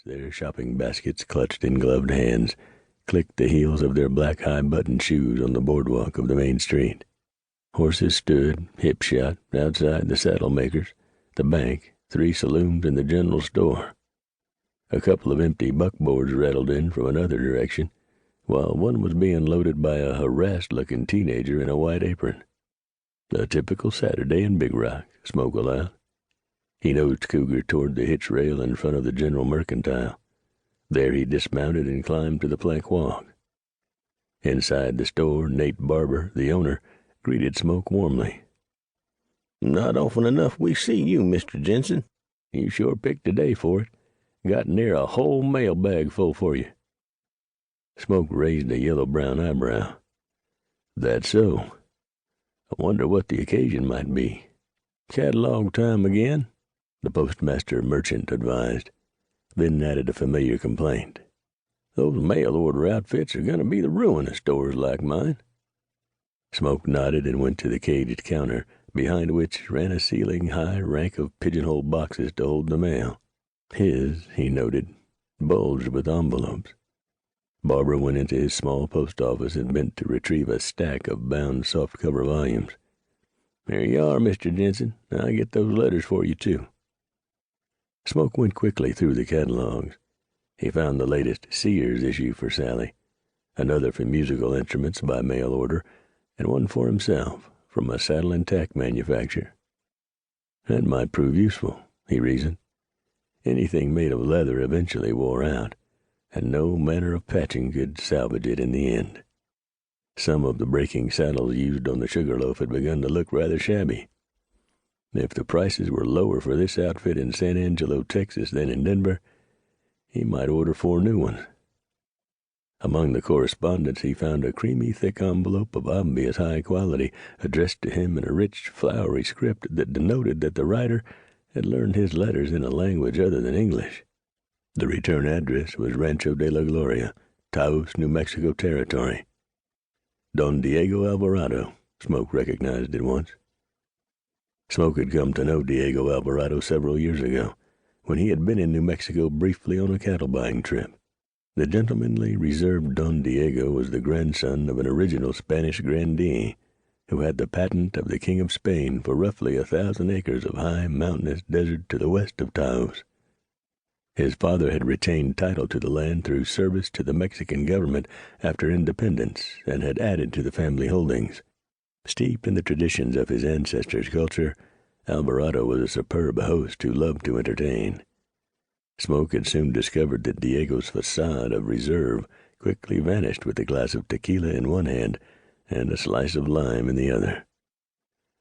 their shopping baskets clutched in gloved hands, clicked the heels of their black high-buttoned shoes on the boardwalk of the main street. Horses stood, hip-shot, outside the saddle-makers, the bank, 3 saloons, and the general store. A couple of empty buckboards rattled in from another direction, while one was being loaded by a harassed-looking teenager in a white apron. A typical Saturday in Big Rock, Smoke allowed. He nosed Cougar toward the hitch rail in front of the General Mercantile. There he dismounted and climbed to the plank walk. Inside the store, Nate Barber, the owner, greeted Smoke warmly. "Not often enough we see you, Mr. Jensen. You sure picked a day for it. Got near a whole mailbag full for you." Smoke raised a yellow-brown eyebrow. "That's so. I wonder what the occasion might be." "Catalog time again," the postmaster merchant advised, then added a familiar complaint. "Those mail-order outfits are going to be the ruin of stores like mine." Smoke nodded and went to the caged counter, behind which ran a ceiling-high rank of pigeonhole boxes to hold the mail. His, he noted, bulged with envelopes. Barbara went into his small post office and bent to retrieve a stack of bound soft-cover volumes. "Here you are, Mr. Jensen. I'll get those letters for you, too." Smoke went quickly through the catalogs. He found the latest Sears issue for Sally, another for musical instruments by mail order, and one for himself from a saddle and tack manufacturer. That might prove useful, he reasoned. Anything made of leather eventually wore out, and no manner of patching could salvage it in the end. Some of the breaking saddles used on the Sugarloaf had begun to look rather shabby. If the prices were lower for this outfit in San Angelo, Texas than in Denver, he might order 4 new ones. Among the correspondence he found a creamy, thick envelope of obvious high quality, addressed to him in a rich, flowery script that denoted that the writer had learned his letters in a language other than English. The return address was Rancho de la Gloria, Taos, New Mexico Territory. Don Diego Alvarado, Smoke recognized at once. Smoke had come to know Diego Alvarado several years ago, when he had been in New Mexico briefly on a cattle-buying trip. The gentlemanly, reserved Don Diego was the grandson of an original Spanish grandee who had the patent of the King of Spain for roughly 1,000 acres of high, mountainous desert to the west of Taos. His father had retained title to the land through service to the Mexican government after independence and had added to the family holdings. Steeped in the traditions of his ancestors' culture, Alvarado was a superb host who loved to entertain. Smoke had soon discovered that Diego's facade of reserve quickly vanished with a glass of tequila in one hand and a slice of lime in the other.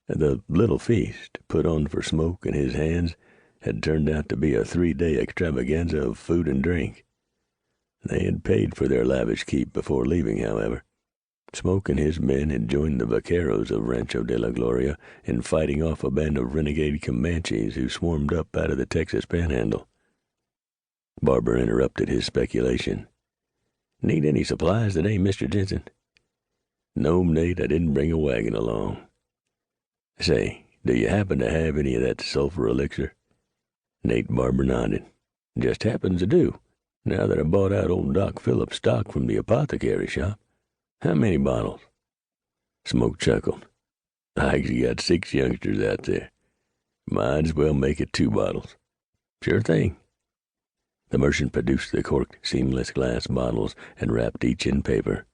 The little feast, put on for Smoke and his hands, had turned out to be a 3-day extravaganza of food and drink. They had paid for their lavish keep before leaving, however. Smoke and his men had joined the vaqueros of Rancho de la Gloria in fighting off a band of renegade Comanches who swarmed up out of the Texas Panhandle. Barber interrupted his speculation. "Need any supplies today, Mr. Jensen?" "No, Nate, I didn't bring a wagon along." "Say, do you happen to have any of that sulfur elixir?" Nate Barber nodded. "Just happens to do, now that I bought out old Doc Phillips' stock from the apothecary shop. How many bottles?" Smoke chuckled. "Ike's got 6 youngsters out there. Might as well make it 2 bottles." "Sure thing." The merchant produced the corked, seamless glass bottles and wrapped each in paper.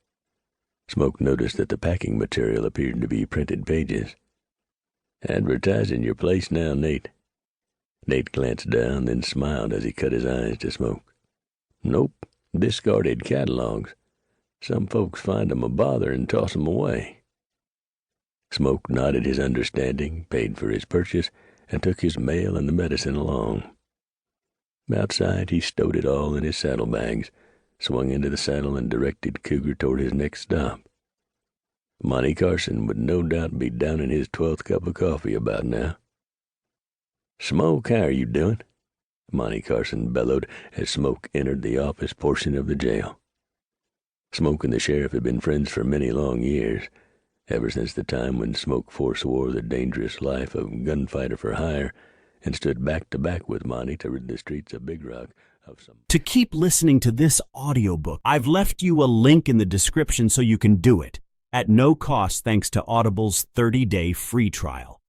Smoke noticed that the packing material appeared to be printed pages. "Advertising your place now, Nate?" Nate glanced down, then smiled as he cut his eyes to Smoke. "Nope, discarded catalogs. Some folks find 'em a bother and toss 'em away." Smoke nodded his understanding, paid for his purchase, and took his mail and the medicine along. Outside, he stowed it all in his saddlebags, swung into the saddle, and directed Cougar toward his next stop. Monty Carson would no doubt be down in his 12th cup of coffee about now. "Smoke, how are you doing?" Monty Carson bellowed as Smoke entered the office portion of the jail. Smoke and the sheriff had been friends for many long years, ever since the time when Smoke forswore the dangerous life of gunfighter for hire and stood back to back with Monty to rid the streets of Big Rock of some. To keep listening to this audiobook, I've left you a link in the description so you can do it at no cost thanks to Audible's 30-day free trial.